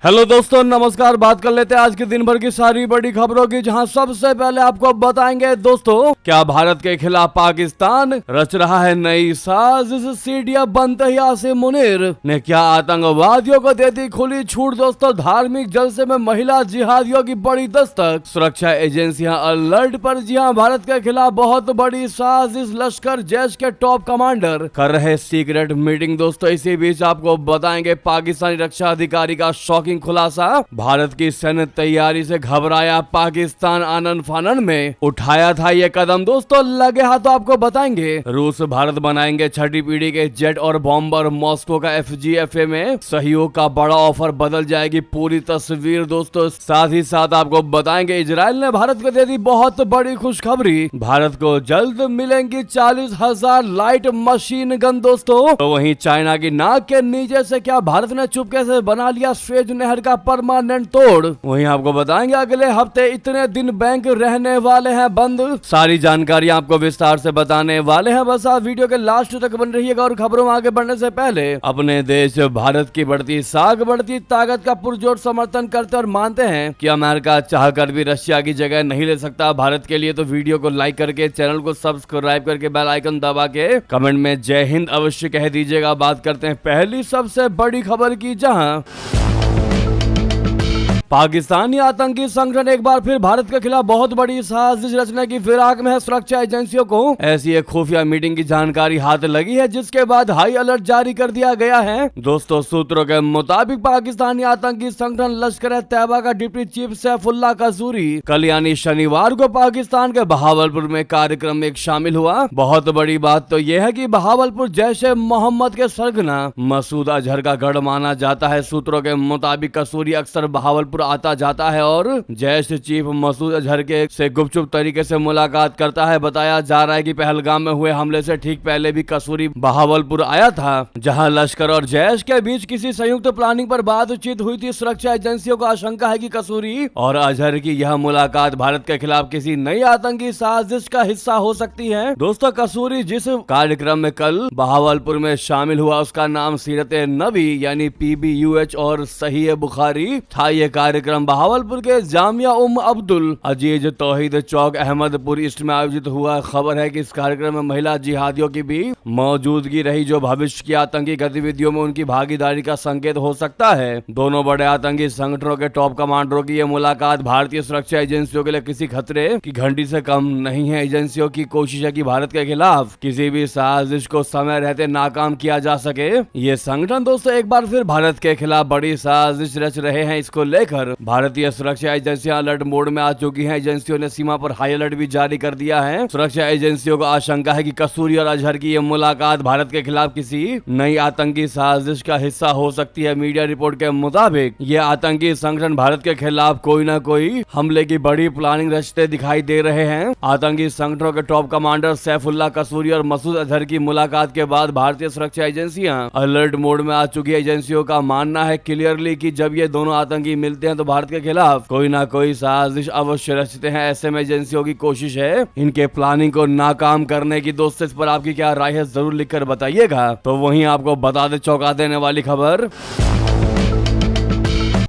Hello दोस्तों, नमस्कार। बात कर लेते हैं आज के दिन भर की सारी बड़ी खबरों की, जहां सबसे पहले आपको बताएंगे दोस्तों, क्या भारत के खिलाफ पाकिस्तान रच रहा है नई साजिश। सीढ़ियां बनते ही आसिम मुनीर ने क्या आतंकवादियों को दे दी खुली छूट। दोस्तों, धार्मिक जलसे में महिला जिहादियों की बड़ी दस्तक। सुरक्षा एजेंसियां अलर्ट पर। जी हां, भारत के खिलाफ बहुत बड़ी साजिश। लश्कर जैश के टॉप कमांडर कर रहे सीक्रेट मीटिंग। दोस्तों, इसी बीच आपको बताएंगे पाकिस्तानी रक्षा अधिकारी का शॉकिंग खुलासा। भारत की सैन्य तैयारी से घबराया पाकिस्तान, आनन फानन में उठाया था ये कदम। दोस्तों, लगे हाथों आपको बताएंगे रूस भारत बनाएंगे छठी पीढ़ी के जेट और बॉम्बर। मॉस्को का FGFA में सहयोग का बड़ा ऑफर, बदल जाएगी पूरी तस्वीर। दोस्तों, साथ ही साथ आपको बताएंगे इजराइल ने भारत को दे दी बहुत बड़ी खुशखबरी। भारत को जल्द मिलेंगी 40,000 लाइट मशीन गन। दोस्तों, तो वहीं चाइना की नाक के नीचे से क्या भारत ने चुपके से बना लिया स्वेज नहर का परमानेंट तोड़। वहीं आपको बताएंगे अगले हफ्ते इतने दिन बैंक रहने वाले हैं बंद। सारी जानकारी आपको विस्तार से बताने वाले हैं। बस आप वीडियो के लास्ट तक बन रहिएगा। और खबरों में आगे बढ़ने से पहले अपने देश भारत की बढ़ती साख, बढ़ती ताकत का पुरजोर समर्थन करते और मानते हैं कि अमेरिका चाहकर भी रशिया की जगह नहीं ले सकता भारत के लिए। तो वीडियो को लाइक करके, चैनल को सब्सक्राइब करके, बेल आइकन दबा के कमेंट में जय हिंद अवश्य कह दीजिएगा। बात करते हैं पहली सबसे बड़ी खबर की, जहां पाकिस्तानी आतंकी संगठन एक बार फिर भारत के खिलाफ बहुत बड़ी साजिश रचने की फिराक में है। सुरक्षा एजेंसियों को ऐसी एक खुफिया मीटिंग की जानकारी हाथ लगी है, जिसके बाद हाई अलर्ट जारी कर दिया गया है। दोस्तों, सूत्रों के मुताबिक पाकिस्तानी आतंकी संगठन लश्कर-ए-तैयबा का डिप्टी चीफ सैफुल्लाह कसूरी कल यानी शनिवार को पाकिस्तान के बहावलपुर में कार्यक्रम में शामिल हुआ। बहुत बड़ी बात तो यह है कि बहावलपुर जैश-ए मोहम्मद के सरगना मसूद अजहर का गढ़ माना जाता है। सूत्रों के मुताबिक कसूरी अक्सर बहावलपुर आता जाता है और जैश चीफ मसूद अजहर के से गुपचुप तरीके से मुलाकात करता है। बताया जा रहा है कि पहलगाम में हुए हमले से ठीक पहले भी कसूरी बहावलपुर आया था, जहां लश्कर और जैश के बीच किसी संयुक्त प्लानिंग पर बातचीत हुई थी। सुरक्षा एजेंसियों को आशंका है कि कसूरी और अजहर की यह मुलाकात भारत के खिलाफ किसी नई आतंकी साजिश का हिस्सा हो सकती है। दोस्तों, कसूरी जिस कार्यक्रम में कल बहावलपुर में शामिल हुआ, उसका नाम सीरत नबी यानी PBUH और सही बुखारी था। ये कार्यक्रम बहावलपुर के जामिया अब्दुल अजीज तौहीद चौक अहमदपुर ईस्ट में आयोजित हुआ। खबर है कि इस कार्यक्रम में महिला जिहादियों की भी मौजूदगी रही, जो भविष्य की आतंकी गतिविधियों में उनकी भागीदारी का संकेत हो सकता है। दोनों बड़े आतंकी संगठनों के टॉप कमांडरों की यह मुलाकात भारतीय सुरक्षा एजेंसियों के लिए किसी खतरे की घंटी से कम नहीं है। एजेंसियों की कोशिश है कि भारत के खिलाफ किसी भी साजिश को समय रहते नाकाम किया जा सके। ये संगठन दोस्तों एक बार फिर भारत के खिलाफ बड़ी साजिश रच रहे हैं। इसको लेकर भारतीय सुरक्षा एजेंसियां अलर्ट मोड में आ चुकी हैं। एजेंसियों ने सीमा पर हाई अलर्ट भी जारी कर दिया है। सुरक्षा एजेंसियों को आशंका है कि कसूरी और अजहर की यह मुलाकात भारत के खिलाफ किसी नई आतंकी साजिश का हिस्सा हो सकती है। मीडिया रिपोर्ट के मुताबिक ये आतंकी संगठन भारत के खिलाफ कोई न कोई हमले की बड़ी प्लानिंग रचते दिखाई दे रहे हैं। आतंकी संगठनों के टॉप कमांडर सैफुल्लाह कसूरी और मसूद अजहर की मुलाकात के बाद भारतीय सुरक्षा एजेंसियां अलर्ट मोड में आ चुकी है। एजेंसियों का मानना है क्लियरली कि जब ये दोनों आतंकी मिलते हैं तो भारत के खिलाफ कोई ना कोई साजिश अवश्य रचते हैं। ऐसे में एजेंसियों की कोशिश है इनके प्लानिंग को नाकाम करने की। दोस्तों, इस पर आपकी क्या राय है जरूर लिखकर बताइएगा। तो वहीं आपको बता दे चौंका देने वाली खबर,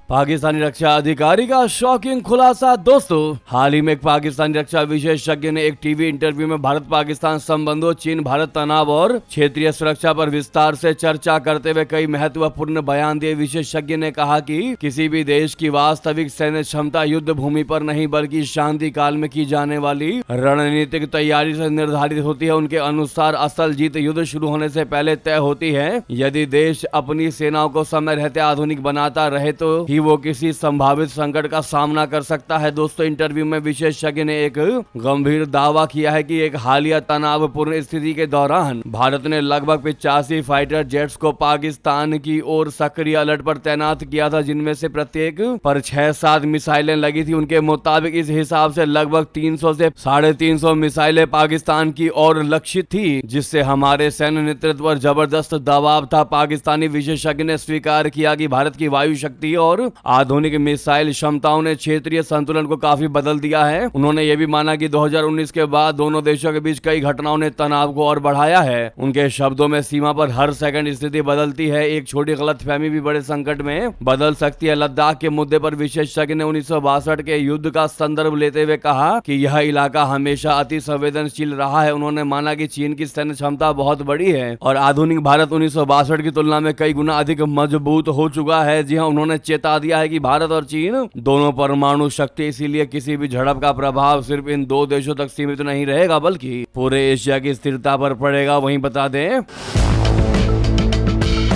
पाकिस्तानी रक्षा अधिकारी का शॉकिंग खुलासा। दोस्तों, हाल ही में एक पाकिस्तानी रक्षा विशेषज्ञ ने एक टीवी इंटरव्यू में भारत पाकिस्तान संबंधों, चीन भारत तनाव और क्षेत्रीय सुरक्षा पर विस्तार से चर्चा करते हुए कई महत्वपूर्ण बयान दिए। विशेषज्ञ ने कहा कि किसी भी देश की वास्तविक सैन्य क्षमता युद्ध भूमि पर नहीं बल्कि शांति काल में की जाने वाली रणनीतिक तैयारी से निर्धारित होती है। उनके अनुसार असल जीत युद्ध शुरू होने से पहले तय होती है। यदि देश अपनी सेनाओं को समय रहते आधुनिक बनाता रहे तो ही वो किसी संभावित संकट का सामना कर सकता है। दोस्तों, इंटरव्यू में विशेषज्ञ ने एक गंभीर दावा किया है कि एक हालिया तनावपूर्ण स्थिति के दौरान भारत ने लगभग 85 फाइटर जेट्स को पाकिस्तान की ओर सक्रिय अलर्ट पर तैनात किया था, जिनमें से प्रत्येक पर 6-7 मिसाइलें लगी थी। उनके मुताबिक इस हिसाब से लगभग 300 से 350 मिसाइलें पाकिस्तान की ओर लक्षित थी, जिससे हमारे सैन्य नेतृत्व पर जबरदस्त दबाव था। पाकिस्तानी विशेषज्ञ ने स्वीकार किया कि भारत की वायु शक्ति और और आधुनिक मिसाइल क्षमताओं ने क्षेत्रीय संतुलन को काफी बदल दिया है। उन्होंने ये भी माना कि 2019 के बाद दोनों देशों के बीच कई घटनाओं ने तनाव को और बढ़ाया है। उनके शब्दों में सीमा पर हर सेकंड स्थिति बदलती है, एक छोटी गलतफहमी भी बड़े संकट में बदल सकती है। लद्दाख के मुद्दे पर विशेषज्ञ ने 1962 के युद्ध का संदर्भ लेते हुए कहा कि यह इलाका हमेशा अति संवेदनशील रहा है। उन्होंने माना कि चीन की सैन्य क्षमता बहुत बड़ी है और आधुनिक भारत 1962 की तुलना में कई गुना अधिक मजबूत हो चुका है। जी हाँ, उन्होंने चेता दिया है कि भारत और चीन दोनों परमाणु शक्ति, इसीलिए किसी भी झड़प का प्रभाव सिर्फ इन दो देशों तक सीमित नहीं रहेगा बल्कि पूरे एशिया की स्थिरता पर पड़ेगा। वहीं बता दें,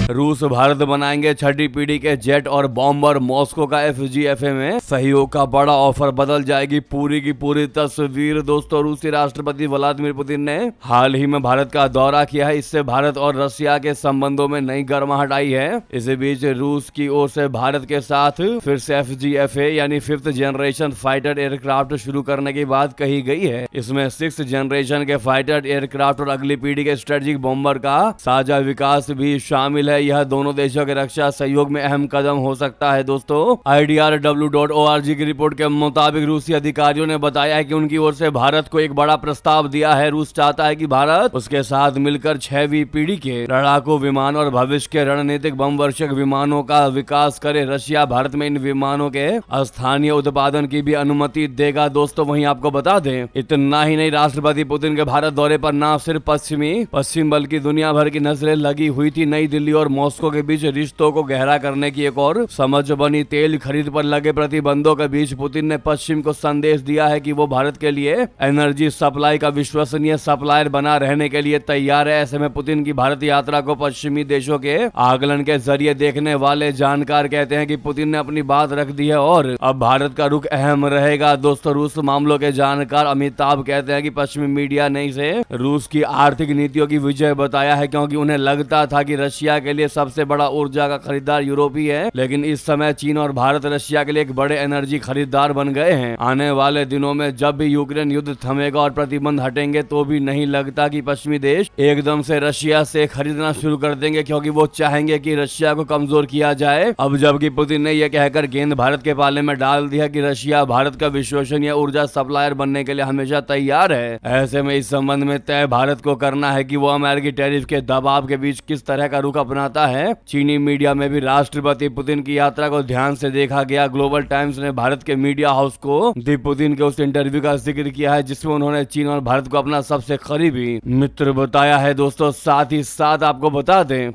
रूस भारत बनाएंगे छठी पीढ़ी के जेट और बॉम्बर। मॉस्को का FGFA में सहयोग का बड़ा ऑफर, बदल जाएगी पूरी की पूरी तस्वीर। दोस्तों, रूसी राष्ट्रपति व्लादिमीर पुतिन ने हाल ही में भारत का दौरा किया है। इससे भारत और रशिया के संबंधों में नई गर्माहट आई है। इसी बीच रूस की ओर से भारत के साथ फिर से FGFA यानी 5th जनरेशन फाइटर एयरक्राफ्ट शुरू करने की बात कही गई है। इसमें 6th जनरेशन के फाइटर एयरक्राफ्ट और अगली पीढ़ी के स्ट्रेटेजिक बॉम्बर का साझा विकास भी शामिल है। यह दोनों देशों के रक्षा सहयोग में अहम कदम हो सकता है। दोस्तों, IDRW.org की रिपोर्ट के मुताबिक रूसी अधिकारियों ने बताया है कि उनकी ओर से भारत को एक बड़ा प्रस्ताव दिया है। रूस चाहता है कि भारत उसके साथ मिलकर 6वीं पीढ़ी के लड़ाकू विमान और भविष्य के रणनीतिक बमवर्षक विमानों का विकास करे। रशिया भारत में इन विमानों के स्थानीय उत्पादन की भी अनुमति देगा। दोस्तों, वहीं आपको बता दें, इतना ही नहीं, राष्ट्रपति पुतिन के भारत दौरे पर न सिर्फ पश्चिम बल्कि दुनिया भर की नजरें लगी हुई थी। नई दिल्ली और मॉस्को के बीच रिश्तों को गहरा करने की एक और समझ बनी। तेल खरीद पर लगे प्रतिबंधों के बीच पुतिन ने पश्चिम को संदेश दिया है कि वो भारत के लिए एनर्जी सप्लाई का विश्वसनीय सप्लायर बना रहने के लिए तैयार है। ऐसे में पुतिन की भारत यात्रा को पश्चिमी देशों के आकलन के जरिए देखने वाले जानकार कहते हैं कि पुतिन ने अपनी बात रख दी है और अब भारत का रुख अहम रहेगा। दोस्तों, रूस मामलों के जानकार अमिताभ कहते हैं कि पश्चिमी मीडिया ने इसे रूस की आर्थिक नीतियों की विजय बताया है, क्योंकि उन्हें लगता था कि रशिया के लिए सबसे बड़ा ऊर्जा का खरीदार यूरोप ही है, लेकिन इस समय चीन और भारत रशिया के लिए एक बड़े एनर्जी खरीदार बन गए हैं। आने वाले दिनों में जब भी यूक्रेन युद्ध थमेगा और प्रतिबंध हटेंगे तो भी नहीं लगता कि पश्चिमी देश एकदम से रशिया से खरीदना शुरू कर देंगे, क्योंकि वो चाहेंगे कि रशिया को कमजोर किया जाए। अब जबकि पुतिन ने यह कहकर गेंद भारत के पाले में डाल दिया कि रशिया भारत का विश्वसनीय ऊर्जा सप्लायर बनने के लिए हमेशा तैयार है। ऐसे में इस संबंध में तय भारत को करना है कि वो अमेरिकी टैरिफ के दबाव के बीच किस तरह का रुख अपनाता है। चीनी मीडिया में भी राष्ट्रपति पुतिन की यात्रा को ध्यान से देखा गया। ग्लोबल टाइम्स ने भारत के मीडिया हाउस को दी पुतिन के उस इंटरव्यू का जिक्र किया है जिसमें उन्होंने चीन और भारत को अपना सबसे करीबी मित्र बताया है। दोस्तों, साथ ही साथ आपको बता दें,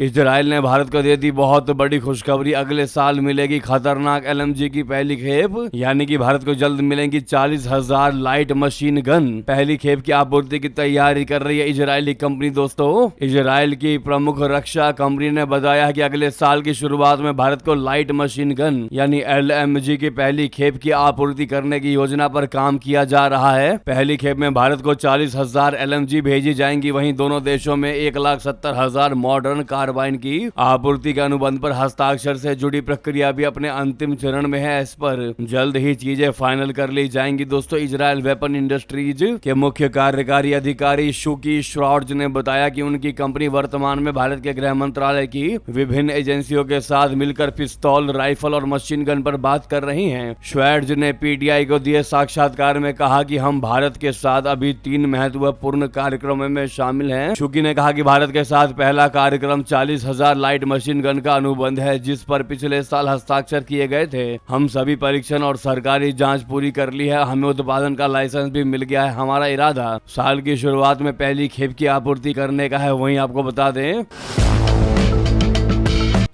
इजराइल ने भारत को दे दी बहुत बड़ी खुशखबरी। अगले साल मिलेगी खतरनाक LMG की पहली खेप, यानी कि भारत को जल्द मिलेंगी 40,000 लाइट मशीन गन। पहली खेप की आपूर्ति की तैयारी कर रही है इजरायली कंपनी। दोस्तों, इजराइल की प्रमुख रक्षा कंपनी ने बताया है कि अगले साल की शुरुआत में भारत को लाइट मशीन गन यानी LMG की पहली खेप की आपूर्ति करने की योजना पर काम किया जा रहा है। पहली खेप में भारत को 40,000 LMG भेजी जाएंगी। वहीं दोनों देशों में 1,70,000 मॉडर्न कार्बाइन की आपूर्ति के अनुबंध पर हस्ताक्षर से जुड़ी प्रक्रिया भी अपने अंतिम चरण में है। इस पर जल्द ही चीजें फाइनल कर ली जाएंगी। दोस्तों, इजराइल वेपन इंडस्ट्रीज के मुख्य कार्यकारी अधिकारी शुकी श्रॉर्ज ने बताया कि उनकी कंपनी वर्तमान में भारत के गृह मंत्रालय की विभिन्न एजेंसियों के साथ मिलकर पिस्तौल, राइफल और मशीन गन पर बात कर रही है। श्रॉर्ज ने PTI को दिए साक्षात्कार में कहा कि हम भारत के साथ अभी 3 महत्वपूर्ण कार्यक्रमों में शामिल हैं। शुकी ने कहा कि भारत के साथ पहला कार्यक्रम 40,000 लाइट मशीन गन का अनुबंध है, जिस पर पिछले साल हस्ताक्षर किए गए थे। हम सभी परीक्षण और सरकारी जांच पूरी कर ली है। हमें उत्पादन का लाइसेंस भी मिल गया है। हमारा इरादा साल की शुरुआत में पहली खेप की आपूर्ति करने का है। वहीं आपको बता दें,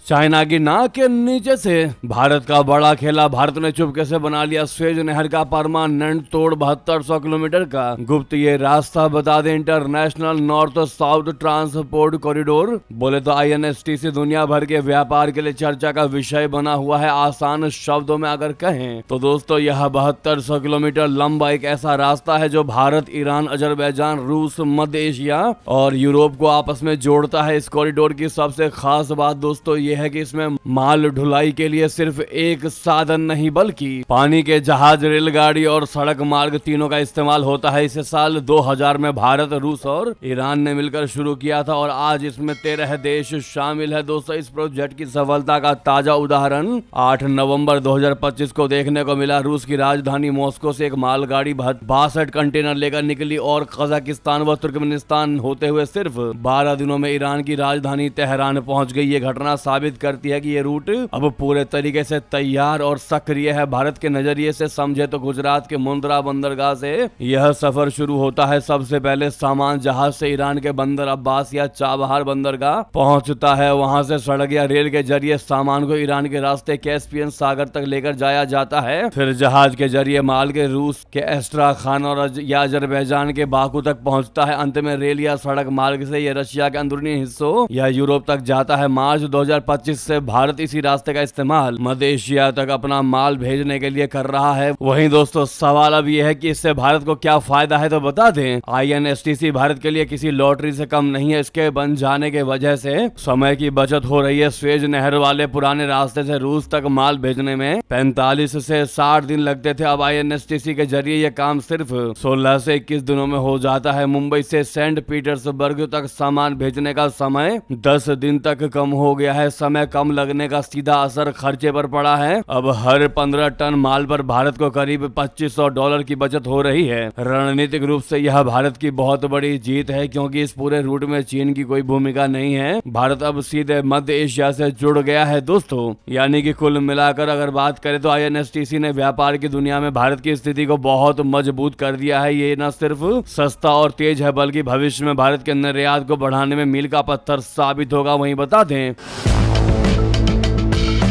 चाइना की नाक के नीचे से भारत का बड़ा खेला। भारत ने चुपके से बना लिया स्वेज नहर का परमानेंट तोड़ 7200 किलोमीटर का गुप्त ये रास्ता। बता दें, international north south transport corridor बोले तो INSTC दुनिया भर के व्यापार के लिए चर्चा का विषय बना हुआ है। आसान शब्दों में अगर कहें तो दोस्तों, यह 7200 किलोमीटर लंबा एक ऐसा रास्ता है जो भारत, ईरान, अजरबैजान, रूस, मध्य एशिया और यूरोप को आपस में जोड़ता है। इस कॉरिडोर की सबसे खास बात दोस्तों ये यह है कि इसमें माल ढुलाई के लिए सिर्फ एक साधन नहीं बल्कि पानी के जहाज, रेलगाड़ी और सड़क मार्ग तीनों का इस्तेमाल होता है। इसे साल 2000 में भारत, रूस और ईरान ने मिलकर शुरू किया था और आज इसमें 13 देश शामिल है। दोस्तों, इस प्रोजेक्ट की सफलता का ताजा उदाहरण 8 नवंबर 2025 को देखने को मिला। रूस की राजधानी मॉस्को से एक मालगाड़ी 62 कंटेनर लेकर निकली और कजाकिस्तान व तुर्कमेनिस्तान होते हुए सिर्फ 12 दिनों में ईरान की राजधानी तेहरान पहुंच गई। ये घटना साबित करती है कि ये रूट अब पूरे तरीके से तैयार और सक्रिय है। भारत के नजरिए से समझे तो गुजरात के मुंद्रा बंदरगाह से यह सफर शुरू होता है। सबसे पहले सामान जहाज से ईरान के बंदर अब्बास या चाबहार बंदरगाह पहुंचता है। वहां से सड़क या रेल के जरिए सामान को ईरान के रास्ते कैस्पियन सागर तक लेकर जाया जाता है। फिर जहाज के जरिए माल के रूस के एस्ट्राखान और या अजरबैजान के बाकू तक पहुंचता है। अंत में रेल या सड़क मार्ग से यह रशिया के अंदरूनी हिस्सों या यूरोप तक जाता है। मार्च 2025 से भारत इसी रास्ते का इस्तेमाल मध्य एशिया तक अपना माल भेजने के लिए कर रहा है। वहीं दोस्तों, सवाल अब यह है कि इससे भारत को क्या फायदा है, तो बता दें INSTC भारत के लिए किसी लॉटरी से कम नहीं है। इसके बन जाने के वजह से समय की बचत हो रही है। स्वेज नहर वाले पुराने रास्ते से रूस तक माल भेजने में 45 से 60 दिन लगते थे। अब INSTC के जरिए यह काम सिर्फ 16 से 21 दिनों में हो जाता है। मुंबई से सेंट पीटर्सबर्ग तक सामान भेजने का समय 10 दिन तक कम हो गया है। समय कम लगने का सीधा असर खर्चे पर पड़ा है। अब हर 15 टन माल पर भारत को करीब $2500 की बचत हो रही है। रणनीतिक रूप से यह भारत की बहुत बड़ी जीत है क्योंकि इस पूरे रूट में चीन की कोई भूमिका नहीं है। भारत अब सीधे मध्य एशिया से जुड़ गया है दोस्तों। यानी कि कुल मिलाकर अगर बात करें तो INSTC ने व्यापार की दुनिया में भारत की स्थिति को बहुत मजबूत कर दिया है। ये न सिर्फ सस्ता और तेज है बल्कि भविष्य में भारत के निर्यात को बढ़ाने में मील का पत्थर साबित होगा। वहीं बता दें,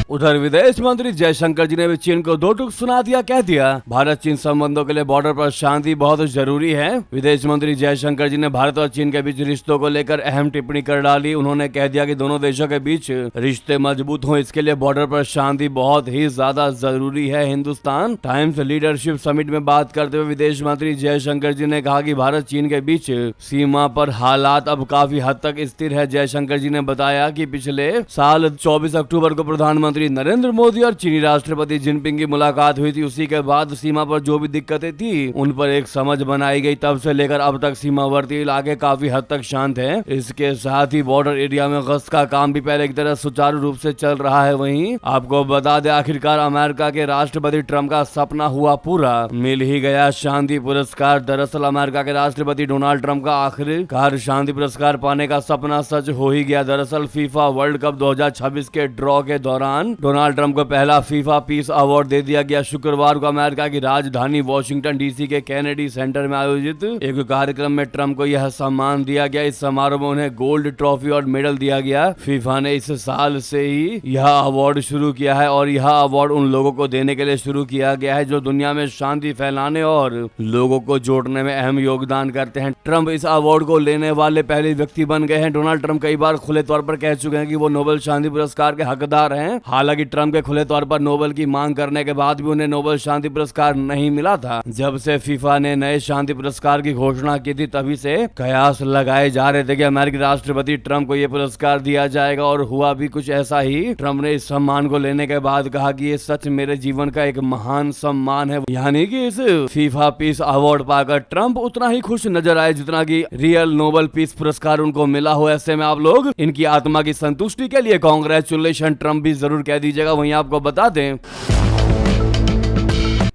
उधर विदेश मंत्री जयशंकर जी ने भी चीन को 2 टूक सुना दिया। कह दिया, भारत चीन संबंधों के लिए बॉर्डर पर शांति बहुत जरूरी है। विदेश मंत्री जयशंकर जी ने भारत और चीन के बीच रिश्तों को लेकर अहम टिप्पणी कर डाली। उन्होंने कह दिया कि दोनों देशों के बीच रिश्ते मजबूत हों, इसके लिए बॉर्डर पर शांति बहुत ही ज्यादा जरूरी है। हिंदुस्तान टाइम्स लीडरशिप समिट में बात करते हुए विदेश मंत्री जयशंकर जी ने कहा कि भारत चीन के बीच सीमा पर हालात अब काफी हद तक स्थिर है। जयशंकर जी ने बताया कि पिछले साल 24 अक्टूबर को प्रधानमंत्री नरेंद्र मोदी और चीनी राष्ट्रपति जिनपिंग की मुलाकात हुई थी। उसी के बाद सीमा पर जो भी दिक्कतें थी उन पर एक समझ बनाई गई। तब से लेकर अब तक सीमावर्ती इलाके काफी हद तक शांत हैं। इसके साथ ही बॉर्डर एरिया में गश्त का काम भी पहले की तरह सुचारू रूप से चल रहा है। वहीं आपको बता दें, आखिरकार अमेरिका के राष्ट्रपति ट्रंप का सपना हुआ पूरा, मिल ही गया शांति पुरस्कार। दरअसल अमेरिका के राष्ट्रपति डोनाल्ड ट्रंप का आखिरकार शांति पुरस्कार पाने का सपना सच हो ही गया। दरअसल फीफा वर्ल्ड कप 2026 के ड्रॉ के दौरान डोनाल्ड ट्रंप को पहला फीफा पीस अवार्ड दे दिया गया। शुक्रवार को अमेरिका की राजधानी वॉशिंगटन DC के कैनेडी सेंटर में आयोजित एक कार्यक्रम में ट्रंप को यह सम्मान दिया गया। इस समारोह में उन्हें गोल्ड ट्रॉफी और मेडल दिया गया। फीफा ने इस साल से ही यह अवार्ड शुरू किया है और यह अवार्ड उन लोगों को देने के लिए शुरू किया गया है जो दुनिया में शांति फैलाने और लोगों को जोड़ने में अहम योगदान करते हैं। ट्रंप इस अवार्ड को लेने वाले पहले व्यक्ति बन गए हैं। डोनाल्ड ट्रंप कई बार खुले तौर पर कह चुके हैं कि वो नोबेल शांति पुरस्कार के हकदार हैं। हालांकि ट्रंप के खुले तौर पर नोबेल की मांग करने के बाद भी उन्हें नोबेल शांति पुरस्कार नहीं मिला था। जब से फीफा ने नए शांति पुरस्कार की घोषणा की थी तभी से कयास लगाए जा रहे थे कि अमेरिकी राष्ट्रपति ट्रंप को यह पुरस्कार दिया जाएगा और हुआ भी कुछ ऐसा ही। ट्रंप ने इस सम्मान को लेने के बाद कहा कि ये सच मेरे जीवन का एक महान सम्मान है। यानी कि इस फीफा पीस अवार्ड पाकर ट्रंप उतना ही खुश नजर आए जितना कि रियल नोबेल पीस पुरस्कार उनको मिला हो। ऐसे में आप लोग इनकी आत्मा की संतुष्टि के लिए कांग्रेचुलेशन ट्रंप भी जरूर कह दीजिएगा। वहीं आपको बता दें,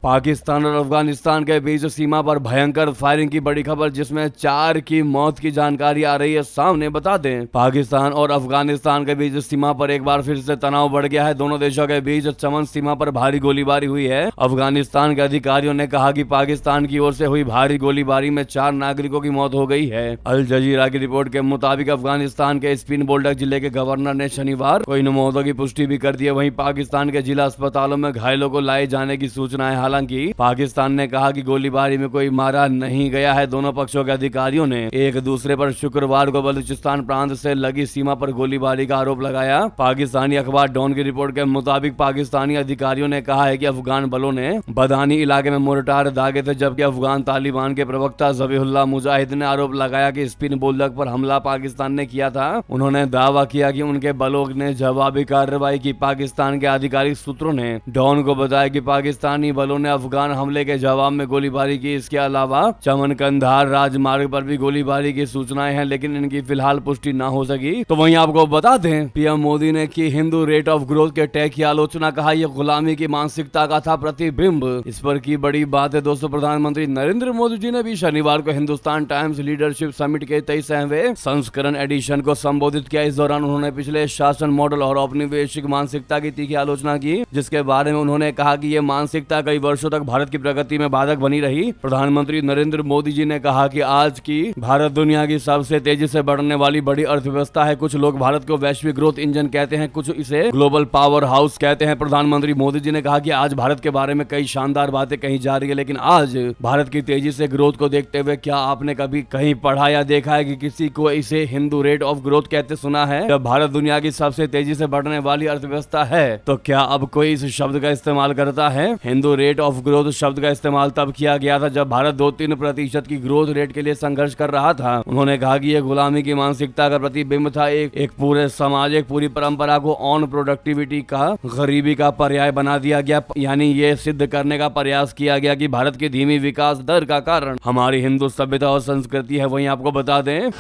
पाकिस्तान और अफगानिस्तान के बीच सीमा पर भयंकर फायरिंग की बड़ी खबर जिसमें 4 की मौत की जानकारी आ रही है सामने। बता दें, पाकिस्तान और अफगानिस्तान के बीच सीमा पर एक बार फिर से तनाव बढ़ गया है। दोनों देशों के बीच चमन सीमा पर भारी गोलीबारी हुई है। अफगानिस्तान के अधिकारियों ने कहा कि पाकिस्तान की ओर से हुई भारी गोलीबारी में 4 नागरिकों की मौत हो गई है। अल जजीरा की रिपोर्ट के मुताबिक अफगानिस्तान के स्पिन बोल्डक जिले के गवर्नर ने शनिवार को इन मौतों की पुष्टि भी कर दी है। वहीं पाकिस्तान के जिला अस्पतालों में घायलों को लाए जाने की सूचना है। हालांकि पाकिस्तान ने कहा कि गोलीबारी में कोई मारा नहीं गया है। दोनों पक्षों के अधिकारियों ने एक दूसरे पर शुक्रवार को बलूचिस्तान प्रांत से लगी सीमा पर गोलीबारी का आरोप लगाया। पाकिस्तानी अखबार डॉन की रिपोर्ट के मुताबिक पाकिस्तानी अधिकारियों ने कहा है कि अफगान बलों ने बदानी इलाके में मोर्टार दागे थे, जबकि अफगान तालिबान के प्रवक्ता ज़बीहुल्लाह मुजाहिद ने आरोप लगाया कि स्पिन बुलडॉग पर हमला पाकिस्तान ने किया था। उन्होंने दावा किया कि उनके बलों ने जवाबी कार्रवाई की। पाकिस्तान के आधिकारिक सूत्रों ने डॉन को बताया कि पाकिस्तानी बलों ने अफगान हमले के जवाब में गोलीबारी की। इसके अलावा चमन कंधार राजमार्ग पर भी गोलीबारी की सूचनाएं हैं, लेकिन इनकी फिलहाल पुष्टि न हो सकी। तो वहीं आपको बता दें, पीएम मोदी ने की हिंदू रेट ऑफ ग्रोथ के टैग की आलोचना। कहा यह गुलामी की मानसिकता का था प्रतिबिंब। इस पर की बड़ी बात है दोस्तों, प्रधानमंत्री नरेंद्र मोदी जी ने भी शनिवार को हिंदुस्तान टाइम्स लीडरशिप समिट के 23वें संस्करण एडिशन को संबोधित किया। इस दौरान उन्होंने पिछले शासन मॉडल और औपनिवेशिक मानसिकता की तीखी आलोचना की, जिसके बारे में उन्होंने कहा कि यह मानसिकता कई वर्षों तक भारत की प्रगति में बाधक बनी रही। प्रधानमंत्री नरेंद्र मोदी जी ने कहा कि आज की भारत दुनिया की सबसे तेजी से बढ़ने वाली बड़ी अर्थव्यवस्था है। कुछ लोग भारत को वैश्विक ग्रोथ इंजन कहते हैं, कुछ इसे ग्लोबल पावर हाउस कहते हैं। प्रधानमंत्री मोदी जी ने कहा कि आज भारत के बारे में कई शानदार बातें कही जा रही है, लेकिन आज भारत की तेजी से ग्रोथ को देखते हुए क्या आपने कभी कहीं पढ़ा या देखा है कि किसी को इसे हिंदू रेट ऑफ ग्रोथ कहते सुना है? जब भारत दुनिया की सबसे तेजी से बढ़ने वाली अर्थव्यवस्था है तो क्या अब कोई इस शब्द का इस्तेमाल करता है? हिंदू रेट ऑफ ग्रोथ शब्द का इस्तेमाल तब किया गया था जब भारत 2-3% की ग्रोथ रेट के लिए संघर्ष कर रहा था। उन्होंने कहा कि यह गुलामी की मानसिकता का प्रतिबिंब था। एक पूरे समाज, एक पूरी परंपरा को ऑन प्रोडक्टिविटी का गरीबी का पर्याय बना दिया गया। यानी ये सिद्ध करने का प्रयास किया गया कि भारत की धीमी विकास दर का कारण हमारी हिंदू सभ्यता और संस्कृति है। वहीं आपको बता दें,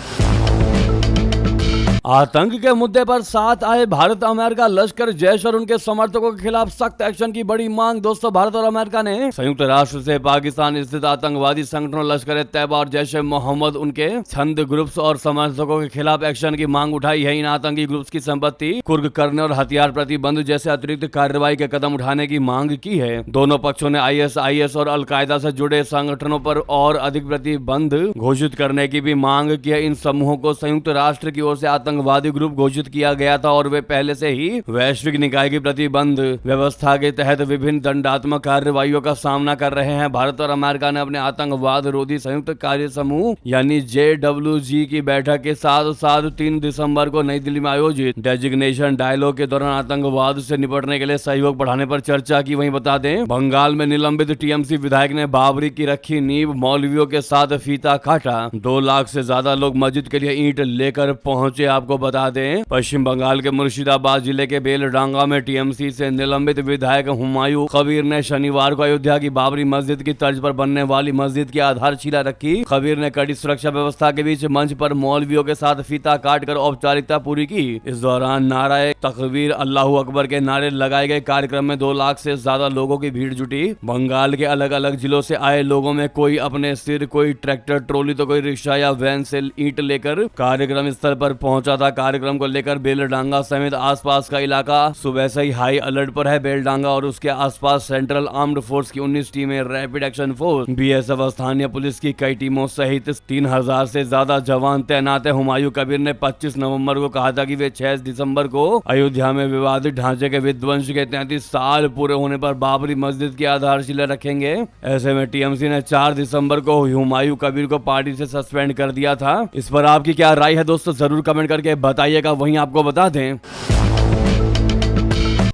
आतंक के मुद्दे पर साथ आए भारत अमेरिका। लश्कर जैश और उनके समर्थकों के खिलाफ सख्त एक्शन की बड़ी मांग। दोस्तों, भारत और अमेरिका ने संयुक्त राष्ट्र से पाकिस्तान स्थित आतंकवादी संगठनों लश्कर तैयबा और जैश ए मोहम्मद, उनके छंद ग्रुप्स और समर्थकों के खिलाफ एक्शन की मांग उठाई है। इन आतंकी ग्रुप्स की संपत्ति कुर्क करने और हथियार प्रतिबंध जैसे अतिरिक्त कार्रवाई के कदम उठाने की मांग की है। दोनों पक्षों ने ISIS और अलकायदा से जुड़े संगठनों पर और अधिक प्रतिबंध घोषित करने की भी मांग की है। इन समूहों को संयुक्त राष्ट्र की ओर से आतंकवादी ग्रुप घोषित किया गया था और वे पहले से ही वैश्विक निकाय की प्रतिबंध व्यवस्था के तहत विभिन्न दंडात्मक कार्रवाइयों का सामना कर रहे हैं। भारत और अमेरिका ने अपने आतंकवाद रोधी संयुक्त कार्य समूह यानी JWG की बैठक के साथ साथ 3 दिसंबर को नई दिल्ली में आयोजित डेजिग्नेशन डायलॉग के दौरान आतंकवाद से निपटने के लिए सहयोग बढ़ाने पर चर्चा की। वहीं बता दें, बंगाल में निलंबित TMC विधायक ने बाबरी की रखी नींव, मौलवियों के साथ फीता काटा। 2 लाख से ज्यादा लोग मस्जिद के लिए ईंट लेकर पहुंचे। आपको बता दें, पश्चिम बंगाल के मुर्शिदाबाद जिले के बेलडांगा में TMC से निलंबित विधायक हुमायूं कबीर ने शनिवार को अयोध्या की बाबरी मस्जिद की तर्ज पर बनने वाली मस्जिद की आधारशिला रखी। कबीर ने कड़ी सुरक्षा व्यवस्था के बीच मंच पर मौलवियों के साथ फीता काटकर औपचारिकता पूरी की। इस दौरान नाराए तकबीर, अल्लाहू अकबर के नारे लगाए गए। कार्यक्रम में 2 लाख से ज्यादा लोगों की भीड़ जुटी। बंगाल के अलग अलग जिलों से आए लोगों में कोई अपने सिर, कोई ट्रैक्टर ट्रॉली तो कोई रिक्शा या वैन से ईंट लेकर कार्यक्रम स्थल पर पहुंचा था। कार्यक्रम को लेकर बेलडांगा समेत आसपास का इलाका सुबह से ही हाई अलर्ट पर है। बेलडांगा और उसके आसपास सेंट्रल आर्म्ड फोर्स की 19 टीमें, रैपिड एक्शन फोर्स, BSF, स्थानीय पुलिस की कई टीमों सहित 3000 से ज्यादा जवान तैनात है। हुमायूं कबीर ने 25 नवंबर को कहा था कि वे 6 दिसंबर को अयोध्या में विवादित ढांचे के विध्वंस के 33 साल पूरे होने पर बाबरी मस्जिद की आधारशिला रखेंगे। ऐसे में TMC ने 4 दिसंबर को हुमायूं कबीर को पार्टी से सस्पेंड कर दिया था। इस पर आपकी क्या राय है दोस्तों, जरूर कमेंट करके बताइएगा। वहीं आपको बता दें,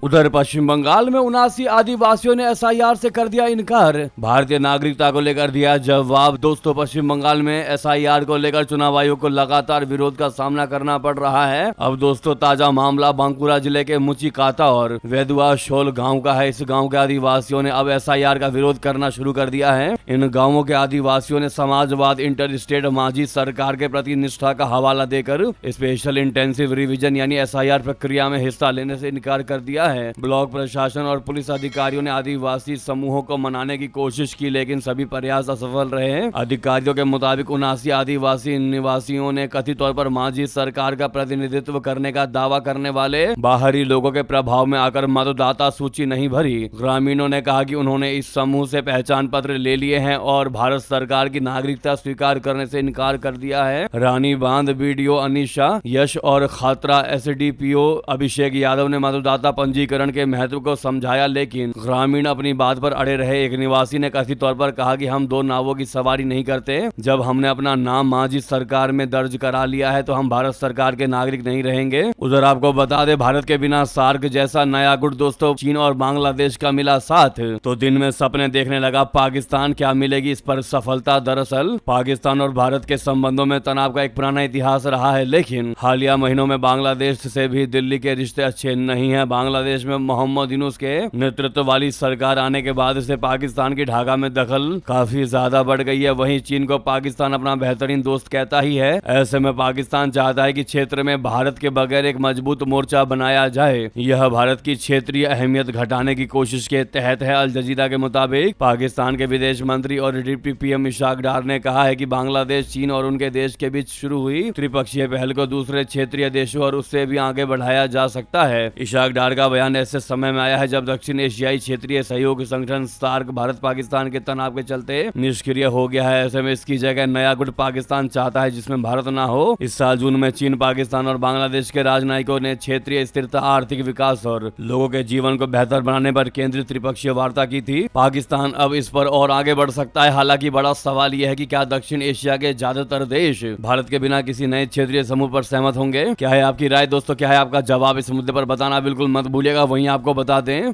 उधर पश्चिम बंगाल में 79 आदिवासियों ने SIR से कर दिया इनकार। भारतीय नागरिकता को लेकर दिया जवाब। दोस्तों, पश्चिम बंगाल में SIR को लेकर चुनाव आयोग को लगातार विरोध का सामना करना पड़ रहा है। अब दोस्तों, ताजा मामला बांकुरा जिले के मुचिकाता और वेदुआ शोल गांव का है। इस गांव के आदिवासियों ने अब SIR का विरोध करना शुरू कर दिया है। इन गाँवों के आदिवासियों ने समाजवाद इंटर स्टेट मांझी सरकार के प्रति निष्ठा का हवाला देकर स्पेशल इंटेंसिव रिवीजन यानी SIR प्रक्रिया में हिस्सा लेने से इनकार कर दिया है। ब्लॉक प्रशासन और पुलिस अधिकारियों ने आदिवासी समूहों को मनाने की कोशिश की, लेकिन सभी प्रयास असफल रहे। अधिकारियों के मुताबिक 79 आदिवासी निवासियों ने कथित तौर पर मांझी सरकार का प्रतिनिधित्व करने का दावा करने वाले बाहरी लोगों के प्रभाव में आकर मतदाता सूची नहीं भरी। ग्रामीणों ने कहा कि उन्होंने इस समूह से पहचान पत्र ले लिए हैं और भारत सरकार की नागरिकता स्वीकार करने से इनकार कर दिया है। रानी बांध BDO अनिशा यश और खातरा SDPO अभिषेक यादव ने मतदाता पंजीकरण निजीकरण के महत्व को समझाया, लेकिन ग्रामीण अपनी बात पर अड़े रहे। एक निवासी ने कथित तौर पर कहा कि हम 2 नावों की सवारी नहीं करते। जब हमने अपना नाम मांझी सरकार में दर्ज करा लिया है तो हम भारत सरकार के नागरिक नहीं रहेंगे। उधर आपको बता दे, भारत के बिना सार्क जैसा नया गुट दोस्तों चीन और बांग्लादेश का मिला साथ तो दिन में सपने देखने लगा पाकिस्तान। क्या मिलेगी इस पर सफलता? दरअसल पाकिस्तान और भारत के संबंधों में तनाव का एक पुराना इतिहास रहा है, लेकिन हालिया महीनों में बांग्लादेश से भी दिल्ली के रिश्ते अच्छे नहीं हैं। बांग्लादेश में मोहम्मद यूनुस के नेतृत्व वाली सरकार आने के बाद से पाकिस्तान की ढाका में दखल काफी ज्यादा बढ़ गई है। वहीं चीन को पाकिस्तान अपना बेहतरीन दोस्त कहता ही है। ऐसे में पाकिस्तान चाहता है कि क्षेत्र में भारत के बगैर एक मजबूत मोर्चा बनाया जाए। यह भारत की क्षेत्रीय अहमियत घटाने की कोशिश के तहत है। अल जजीरा के मुताबिक पाकिस्तान के विदेश मंत्री और डिप्टी पीएम इशाक डार ने कहा है कि बांग्लादेश, चीन और उनके देश के बीच शुरू हुई त्रिपक्षीय पहल को दूसरे क्षेत्रीय देशों और उससे भी आगे बढ़ाया जा सकता है। इशाक डार का बयान ऐसे समय में आया है जब दक्षिण एशियाई क्षेत्रीय सहयोग संगठन सार्क भारत पाकिस्तान के तनाव के चलते निष्क्रिय हो गया है। ऐसे में इसकी जगह नया गुट पाकिस्तान चाहता है जिसमें भारत ना हो। इस साल जून में चीन, पाकिस्तान और बांग्लादेश के राजनयिकों ने क्षेत्रीय स्थिरता, आर्थिक विकास और लोगों के जीवन को बेहतर बनाने पर केंद्रित त्रिपक्षीय वार्ता की थी। पाकिस्तान अब इस पर और आगे बढ़ सकता है। हालांकि बड़ा सवाल यह है कि क्या दक्षिण एशिया के ज्यादातर देश भारत के बिना किसी नए क्षेत्रीय समूह पर सहमत होंगे? क्या है आपकी राय दोस्तों? क्या है आपका जवाब? इस मुद्दे पर बताना बिल्कुल मत भूलिएगा। वहीं आपको बता दें,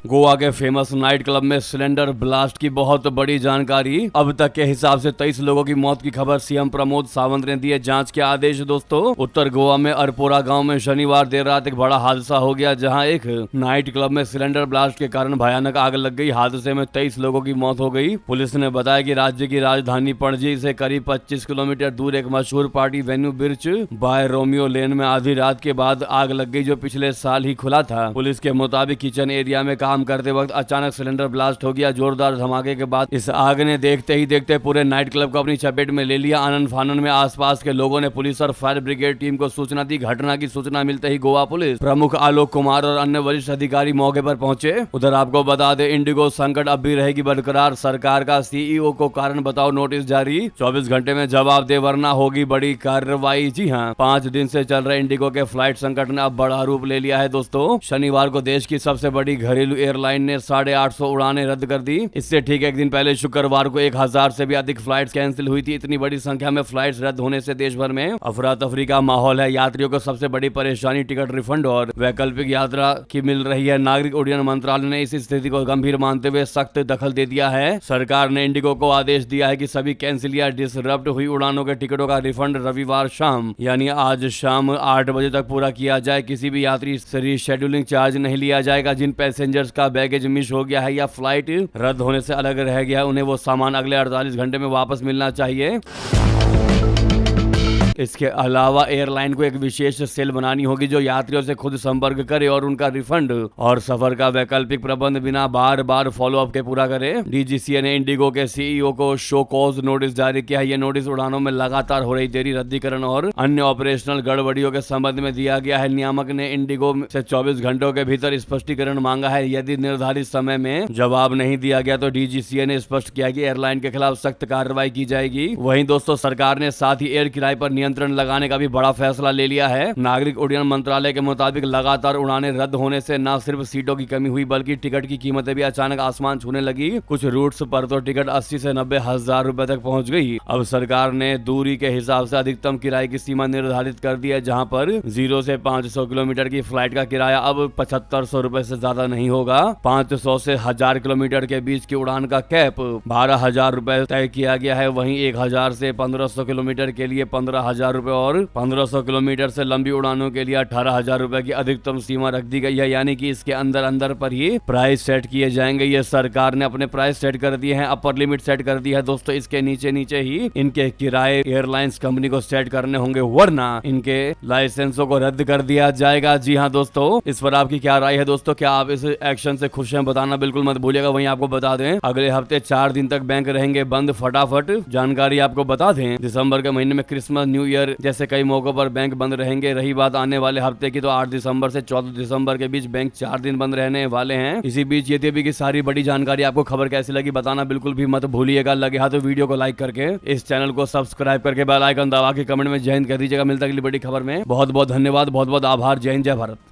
गोवा के फेमस नाइट क्लब में सिलेंडर ब्लास्ट की बहुत बड़ी जानकारी। अब तक के हिसाब से 23 लोगों की मौत की खबर सीएम प्रमोद सावंत ने दिए जांच के आदेश। दोस्तों, उत्तर गोवा में अरपोरा गांव में शनिवार देर रात एक बड़ा हादसा हो गया, जहां एक नाइट क्लब में सिलेंडर ब्लास्ट के कारण भयानक आग लग गई। हादसे में 23 लोगों की मौत हो गई। पुलिस ने बताया कि राज्य की राजधानी पणजी से करीब 25 किलोमीटर दूर एक मशहूर party venue Birch by Romeo Lane में आधी रात के बाद आग लग गई, जो पिछले साल ही खुला था। पुलिस के मुताबिक किचन एरिया में काम करते वक्त अचानक सिलेंडर ब्लास्ट हो गया। जोरदार धमाके के बाद इस आग ने देखते ही देखते पूरे नाइट क्लब को अपनी चपेट में ले लिया। आनंद फानन में आसपास के लोगों ने पुलिस और फायर ब्रिगेड टीम को सूचना दी। घटना की सूचना मिलते ही गोवा पुलिस प्रमुख आलोक कुमार और अन्य वरिष्ठ अधिकारी मौके पर पहुंचे। उधर आपको बता दें, इंडिगो संकट अब भी रहेगी बरकरार। सरकार का सीईओ को कारण बताओ नोटिस जारी। 24 घंटे में जवाब दे वरना होगी बड़ी कार्रवाई। जी हां, 5 दिन से चल रहे इंडिगो के फ्लाइट संकट ने अब बड़ा रूप ले लिया है। दोस्तों, शनिवार को देश की सबसे बड़ी घरेलू एयरलाइन ने 850 उड़ानें रद्द कर दी। इससे ठीक एक दिन पहले शुक्रवार को 1000 से भी अधिक फ्लाइट्स कैंसिल हुई थी। इतनी बड़ी संख्या में फ्लाइट्स रद्द होने से देश भर में अफरा तफरी का माहौल है। यात्रियों को सबसे बड़ी परेशानी टिकट रिफंड और वैकल्पिक यात्रा की मिल रही है। नागरिक उड्डयन मंत्रालय ने इस स्थिति को गंभीर मानते हुए सख्त दखल दे दिया है। सरकार ने इंडिगो को आदेश दिया है कि सभी कैंसिल या डिसरप्ट हुई उड़ानों के टिकटों का रिफंड रविवार शाम यानी आज शाम 8 बजे तक पूरा किया जाए। किसी भी यात्री से रीशेड्यूलिंग चार्ज नहीं लिया जाएगा। जिन पैसेंजर्स का बैगेज मिस हो गया है या फ्लाइट रद्द होने से अलग रह गया है, उन्हें वो सामान अगले 48 घंटे में वापस मिलना चाहिए। इसके अलावा एयरलाइन को एक विशेष सेल बनानी होगी जो यात्रियों से खुद संपर्क करे और उनका रिफंड और सफर का वैकल्पिक प्रबंध बिना बार बार फॉलो अप के पूरा करे। डीजीसीए ने इंडिगो के सीईओ को शो कॉज नोटिस जारी किया है। यह नोटिस उड़ानों में लगातार हो रही देरी, रद्दीकरण और अन्य ऑपरेशनल गड़बड़ियों के संबंध में दिया गया है। नियामक ने इंडिगो से 24 घंटों के भीतर स्पष्टीकरण मांगा है। यदि निर्धारित समय में जवाब नहीं दिया गया तो डीजीसीए ने स्पष्ट किया कि एयरलाइन के खिलाफ सख्त कार्रवाई की जाएगी। वहीं दोस्तों, सरकार ने साथ ही एयर किराए पर नियंत्रण लगाने का भी बड़ा फैसला ले लिया है। नागरिक उड्डयन मंत्रालय के मुताबिक लगातार उड़ानें रद्द होने से न सिर्फ सीटों की कमी हुई बल्कि टिकट की कीमतें भी अचानक आसमान छूने लगी। कुछ रूट्स पर तो टिकट 80 से 90 हजार रुपए तक पहुंच गई। अब सरकार ने दूरी के हिसाब से अधिकतम किराए की सीमा निर्धारित कर दी है, जहां पर 0 से 500 किलोमीटर की फ्लाइट का किराया अब 7500 रुपए से ज्यादा नहीं होगा। 500 से 1000 किलोमीटर के बीच की उड़ान का कैप 12,000 रुपए तय किया गया है। वहीं 1000 से 1500 किलोमीटर के लिए 15,000 रुपए और 1500 किलोमीटर से लंबी उड़ानों के लिए 18,000 रुपए की अधिकतम सीमा रख दी गई है। यानी कि इसके अंदर अंदर पर ही प्राइस सेट किए जाएंगे। ये सरकार ने अपने प्राइस सेट कर दिए हैं, अपर लिमिट सेट कर दी है। दोस्तों, इसके नीचे नीचे ही इनके किराए एयरलाइंस कंपनी को सेट करने होंगे, वरना इनके लाइसेंसों को रद्द कर दिया जाएगा। जी हाँ दोस्तों, इस पर आपकी क्या राय है दोस्तों? क्या आप इस एक्शन से खुश हैं? बताना बिल्कुल मत भूलिएगा। वहीं आपको बता दें, अगले हफ्ते 4 दिन तक बैंक रहेंगे बंद। फटाफट जानकारी आपको बता दें, दिसंबर के महीने में क्रिसमस, न्यू ईयर जैसे कई मौकों पर बैंक बंद रहेंगे। रही बात आने वाले हफ्ते की, तो 8 दिसंबर से 14 दिसंबर के बीच बैंक 4 दिन बंद रहने वाले हैं। इसी बीच ये भी की सारी बड़ी जानकारी आपको खबर कैसी लगी बताना बिल्कुल भी मत भूलिएगा। लगे हाथ तो वीडियो को लाइक करके, इस चैनल को सब्सक्राइब करके, बेल आइकन दबा के कमेंट में जय हिंद कह दीजिएगा। मिलता है अगली बड़ी खबर में। बहुत बहुत धन्यवाद, बहुत बहुत आभार। जय हिंद, जय भारत।